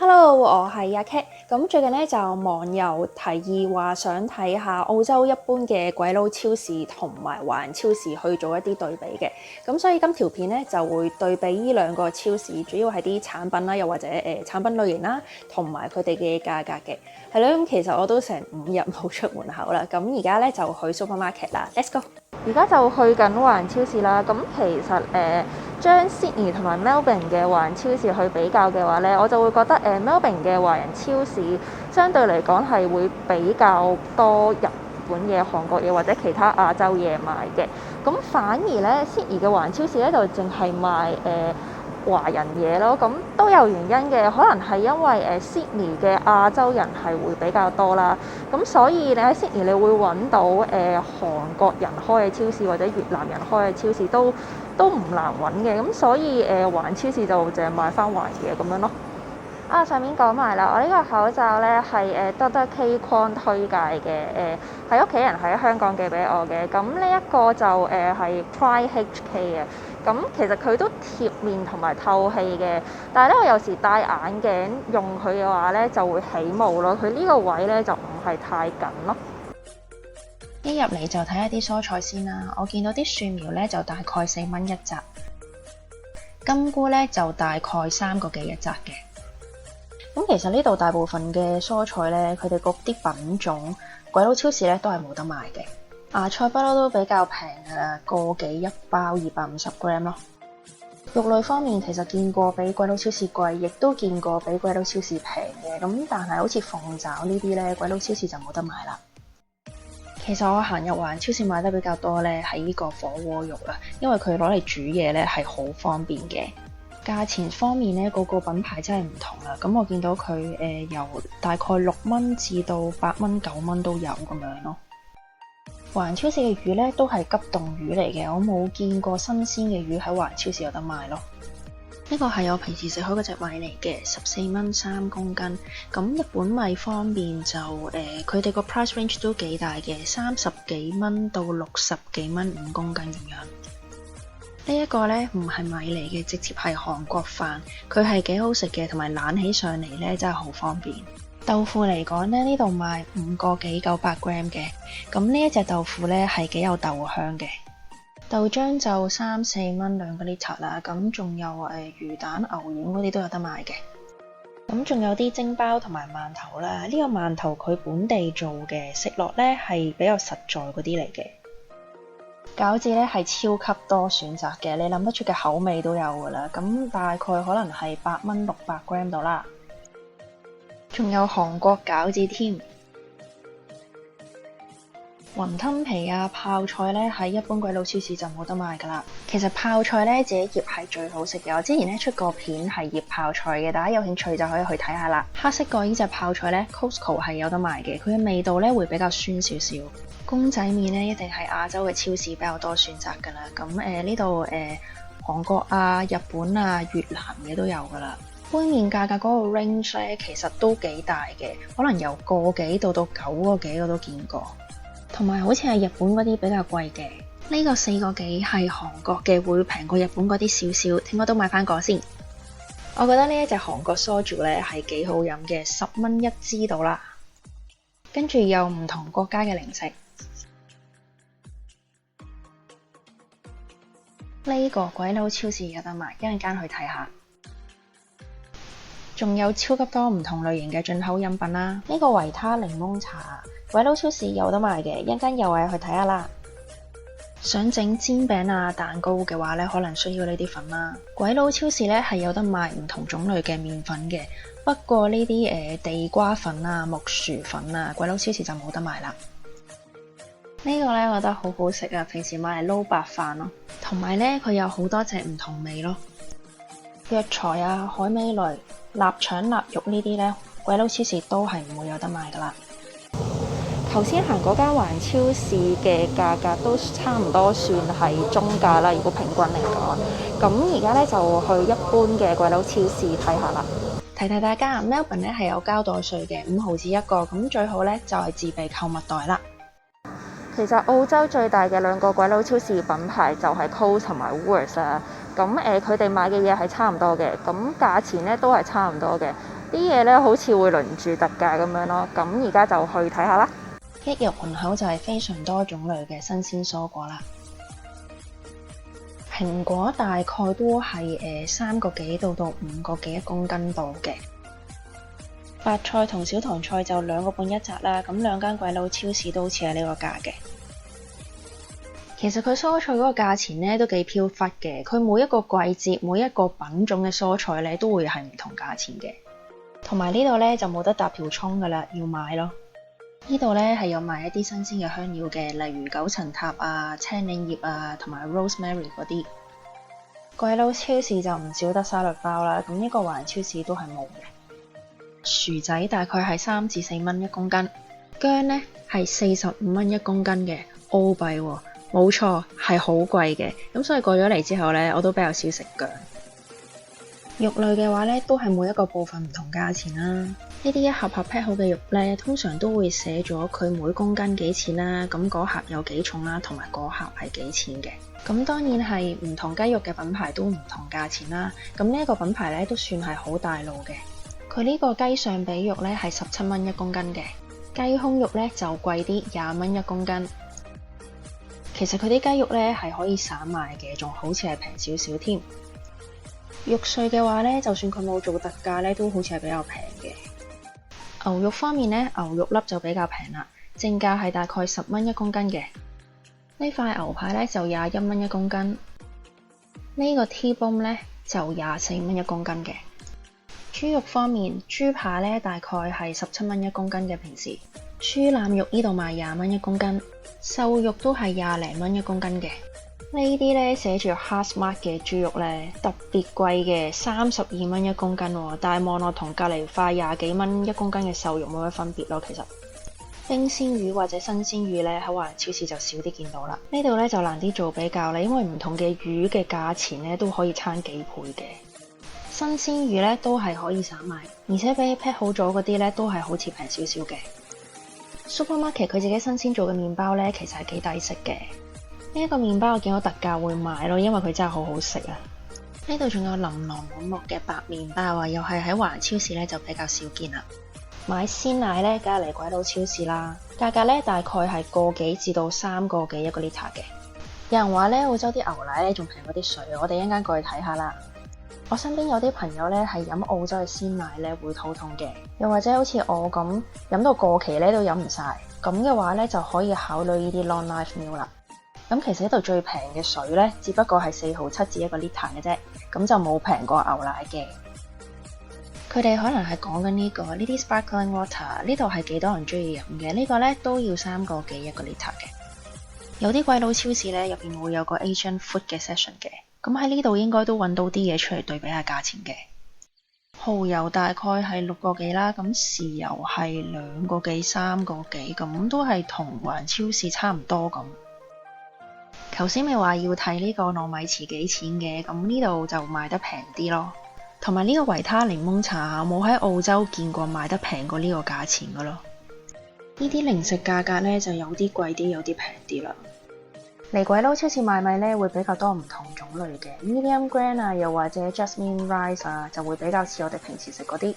Hello，我係阿 Cat。咁最近咧就網友提議話想睇下澳洲一般嘅鬼佬超市同埋華人超市去做一啲對比嘅。咁所以今條片咧就會對比呢兩個超市，主要係啲產品啦，又或者產品類型啦，同埋佢哋嘅價格嘅。係咯，咁其實我都成5日冇出門口啦。咁而家咧就去 supermarket 啦。Let's go！而家就去緊華人超市啦。咁其實將 Sydney 同埋 Melbourne 嘅華人超市去比較嘅話咧，我就會覺得Melbourne 嘅華人超市相對嚟講係會比較多日本嘢、韓國嘢或者其他亞洲嘢賣嘅。咁反而咧 Sydney 嘅華人超市咧就淨係賣華人嘢咯，咁都有原因嘅，可能係因為Sydney 嘅亞洲人係會比較多啦，咁所以你喺 Sydney 你會揾到韓國人開嘅超市或者越南人開嘅超市都唔難揾嘅，咁所以華人超市就淨係賣翻華人嘢咁樣咯。上面講埋啦，我呢個口罩咧係Dr. K Kwon 推介嘅，係屋企人喺香港寄俾我嘅，咁呢一個就係 Pride HK 嘅。咁其實佢都貼面同埋透氣嘅，但係咧我有時戴眼鏡用佢嘅話咧就會起霧咯，佢呢個位咧就唔係太緊咯。一入嚟就睇一啲蔬菜先啦，我見到啲蒜苗咧就大概4蚊一紮，金菇咧就大概3個幾一紮嘅。咁其實呢度大部分嘅蔬菜咧，佢哋嗰啲品種，鬼佬超市咧都係冇得賣嘅。芽菜不嬲都比較平㗎啦，個幾一包250g咯。肉類方面其實見過比鬼佬超市貴，亦都見過比鬼佬超市平嘅。咁但係好似鳳爪呢啲咧，鬼佬超市就冇得賣啦。其實我行入華人超市買得比較多咧，係呢個火鍋肉啦，因為佢攞嚟煮嘢咧係好方便嘅。價錢方面咧，個個品牌真係唔同啦。咁我見到佢由大概6蚊至到8蚊、9蚊都有咁樣咯。華人超市嘅魚咧都係急凍魚嚟嘅，我冇見過新鮮嘅魚喺華人超市有得賣咯。呢個係我平時食開嗰隻米嚟嘅，14蚊3公斤。咁日本米方面就佢哋個 price range 都幾大嘅，30幾蚊到60幾蚊5公斤咁樣。呢一個咧唔係米嚟嘅，直接係韓國飯，佢係幾好食嘅，同埋攬起上嚟咧真係好方便。豆腐嚟講咧，呢度賣5個幾900g嘅，咁呢一隻豆腐咧係幾有豆香嘅。豆漿就3、4蚊2個 litre 啦，咁仲有魚蛋、牛丸嗰啲都有得賣嘅。咁仲有啲蒸包同埋饅頭啦，呢個饅頭佢本地做嘅，食落咧係比較實在嗰啲嚟嘅。餃子咧係超級多選擇嘅，你諗得出嘅口味都有噶啦，咁大概可能係8蚊600g到啦。仲有韓國餃子添，雲吞皮啊、泡菜咧喺一般鬼佬超市就冇得賣噶啦。其實泡菜咧自己醃係最好食嘅，我之前咧出過片係醃泡菜嘅，大家有興趣就可以去睇下啦。黑色個呢隻泡菜咧 Costco 係有得賣嘅，佢嘅味道咧會比較酸少少。公仔麵咧一定係亞洲嘅超市比較多選擇噶啦，咁呢度韓國啊、日本啊、越南嘅都有噶啦。杯麵價格嗰個 range 咧其實都幾大嘅，可能由個幾到9個幾我都見過，同埋好似係日本嗰啲比較貴嘅。呢個4個幾係韓國嘅，會平過日本嗰啲少少，應該都買翻個先。我覺得呢一隻韓國梳住咧係幾好飲嘅，10蚊一支到啦。跟住有唔同國家嘅零食。呢個鬼佬超市有得賣，一陣間去睇下。仲有超級多唔同類型嘅進口飲品啦。呢個維他檸檬茶，鬼佬超市有得賣嘅，一陣間又係去睇下啦。想整煎餅啊、蛋糕嘅話咧，可能需要呢啲粉啦。鬼佬超市咧係有得賣唔同種類嘅麵粉嘅，不過呢啲地瓜粉啊、木薯粉啊，鬼佬超市就冇得賣啦。呢個咧我覺得好好食啊，平時買嚟撈白飯咯。同埋咧佢有好多隻唔同味咯，藥材啊、海味類、臘腸、臘肉呢啲咧，鬼佬超市都係唔會有得賣噶啦。頭先行嗰間華人超市嘅價格都差唔多算係中價啦，如果平均嚟講。咁而家咧就去一般嘅鬼佬超市睇下啦。提提大家 ，Melbourne 咧係有交代稅嘅，5毫子一個，咁最好咧就係自備購物袋啦。其實澳洲最大嘅2個鬼佬超市品牌就係 Coles 同埋 Woolworths 啊。咁佢哋買嘅嘢係差唔多嘅，咁價錢咧都係差唔多嘅。啲嘢咧好似會輪住特價咁樣咯。咁而家就去睇下啦。一入門口就係非常多種類嘅新鮮蔬果啦。蘋果大概都係3個幾到5個幾一公斤度嘅。白菜同小棠菜就2個半一紮啦。咁兩間鬼佬超市都好似係呢個價嘅。其實佢蔬菜嗰個價錢咧都幾飄忽嘅，佢每一個季節每一個品種嘅蔬菜咧都會係唔同價錢嘅。同埋呢度咧就冇得搭條葱噶啦，要買咯。呢度咧係有賣一啲新鮮嘅香料嘅，例如九層塔啊、青檸葉啊同埋 rosemary 嗰啲。鬼佬超市就唔少得沙律包啦，咁呢個華人超市都係冇嘅。薯仔大概係3至4蚊一公斤，薑咧係45蚊一公斤嘅澳幣喎。冇錯，係好貴嘅，咁所以過咗嚟之後呢，我都比較少食薑。肉類嘅話呢，都係每一個部分唔同價錢啦。呢啲一盒盒 pack 好嘅肉呢，通常都會寫咗佢每公斤幾錢啦，咁嗰盒有幾重啦，同埋嗰盒係幾錢嘅。咁當然係唔同雞肉嘅品牌都唔同價錢啦。咁呢一個品牌呢，都算係好大路嘅。佢呢個雞上髀肉呢，係17蚊一公斤嘅，雞胸肉呢，就貴啲，20蚊一公斤。其實佢啲雞肉咧係可以散賣嘅，仲好似係平少少添。肉碎嘅話咧，就算佢冇做特價咧，都好似係比較平嘅。牛肉方面咧，牛肉粒就比較平啦，正價係大概10蚊一公斤嘅。呢塊牛排咧就21蚊一公斤，呢個 T-bone 咧就24蚊一公斤嘅。豬肉方面，豬扒咧大概係17蚊一公斤嘅，平時。豬腩肉呢度賣20蚊一公斤，瘦肉都係20零蚊一公斤嘅。呢啲咧寫住 Heartmart 嘅豬肉咧特別貴嘅，32蚊一公斤喎，但係望落同隔離塊20幾蚊一公斤嘅瘦肉冇乜分別咯。其實冰鮮魚或者新鮮魚咧喺華人超市就少啲見到啦。呢度咧就難啲做比較啦，因為唔同嘅魚嘅價錢咧都可以差幾倍嘅。新鮮魚咧都係可以散賣，而且比 pack 好咗嗰啲咧都係好似平少少嘅。Supermarket 佢自己新鮮做嘅麵包咧，其實係幾抵食嘅。呢一個麵包我見到特價會買咯，因為佢真係好好食啊！呢度仲有琳琅滿目嘅白麵包啊，又係喺華人超市咧就比較少見啦。買鮮奶咧，梗係嚟鬼佬超市啦。價格咧大概係個幾至到3個幾一個 liter 嘅。有人話咧澳洲啲牛奶咧仲平過啲水，我哋一陣間過去睇下啦。我身邊有啲朋友咧係飲澳洲嘅鮮奶咧會肚痛嘅，又或者好似我咁飲到過期咧都飲唔晒，咁嘅話咧就可以考慮呢啲 long life milk 啦。咁其實呢度最平嘅水咧，只不過係4毫7至1個 liter 嘅啫，咁就冇平過牛奶嘅。佢哋可能係講緊呢啲 sparkling water， 呢度係幾多人中意飲嘅？呢個咧都要3個幾一個 liter 嘅。有啲鬼佬超市咧入邊會有個 Asian food 嘅 section 嘅。咁喺呢度應該都揾到啲嘢出嚟對比下價錢嘅。蠔油大概係6個幾啦，咁豉油係2個幾3個幾，咁都係同華人超市差唔多咁。頭先咪話要睇呢個糯米糍幾錢嘅，咁呢度就賣得平啲咯。同埋呢個維他檸檬茶，冇喺澳洲見過賣得平過呢個價錢㗎咯。呢啲零食價格呢，就有啲貴啲，有啲平啲啦。嚟鬼佬超市買米咧，會比較多唔同種類嘅 medium grain 啊，又或者 jasmine rice 啊，就會比較似我哋平時食嗰啲。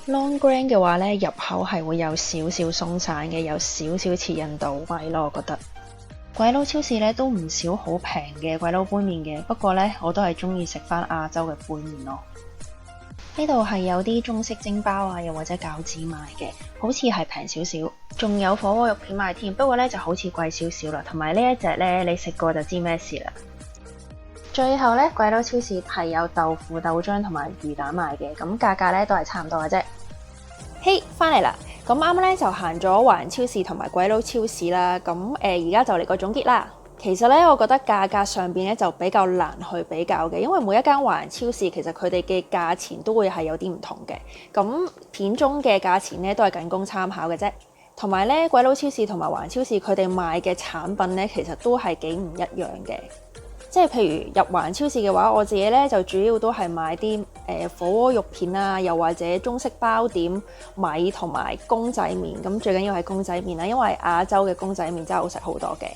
long grain 嘅話咧，入口係會有少少鬆散嘅，有少少似印度米咯，我覺得。鬼佬超市咧都唔少好平嘅鬼佬杯麵嘅，不過咧我都係中意食翻亞洲嘅杯麵咯。呢度係有啲中式蒸包啊，又或者餃子賣嘅，好似係平少少，仲有火鍋肉片賣添，不過咧就好似貴少少啦。同埋呢一隻咧，你食過就知咩事啦。最後咧，鬼佬超市係有豆腐、豆漿同埋魚蛋賣嘅，咁價格咧都係差唔多嘅啫。嘿，翻嚟啦！咁啱咧就行咗華人超市同埋鬼佬超市啦。咁而家就嚟個總結啦。其實咧，我覺得價格上邊咧就比較難去比較嘅，因為每一間華人超市其實佢哋嘅價錢都會係有啲唔同嘅。咁片中嘅價錢咧都係僅供參考嘅啫。同埋咧，鬼佬超市同埋華人超市佢哋賣嘅產品咧，其實都係幾唔一樣嘅。即係譬如入華人超市嘅話，我自己咧就主要都係買啲火鍋肉片啊，又或者中式包點、米同埋公仔麵。咁最緊要係公仔麵啦，因為亞洲嘅公仔麵真係好食好多嘅。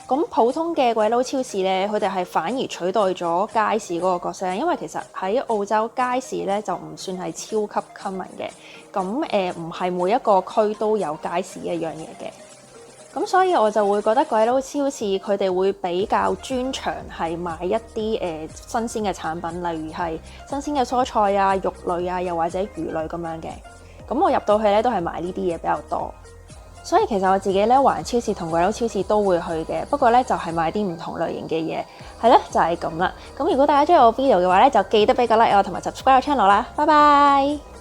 咁普通嘅鬼佬超市咧，佢哋係反而取代咗街市嗰個角色，因為其實喺澳洲街市咧就唔算係超級 common 嘅。咁唔係每一個區都有街市一樣嘢嘅。咁所以我就會覺得鬼佬超市佢哋會比較專長係買一啲新鮮嘅產品，例如係新鮮嘅蔬菜啊、肉類啊，又或者魚類咁樣嘅。咁我入到去咧都係買呢啲嘢比較多。所以其實我自己咧華人超市同鬼佬超市都會去嘅，不過咧就係買啲唔同類型嘅嘢，係咧就係咁啦。咁如果大家中意我 video 嘅話咧，就記得俾個 like 我同埋 subscribe 我 channel 啦。拜拜。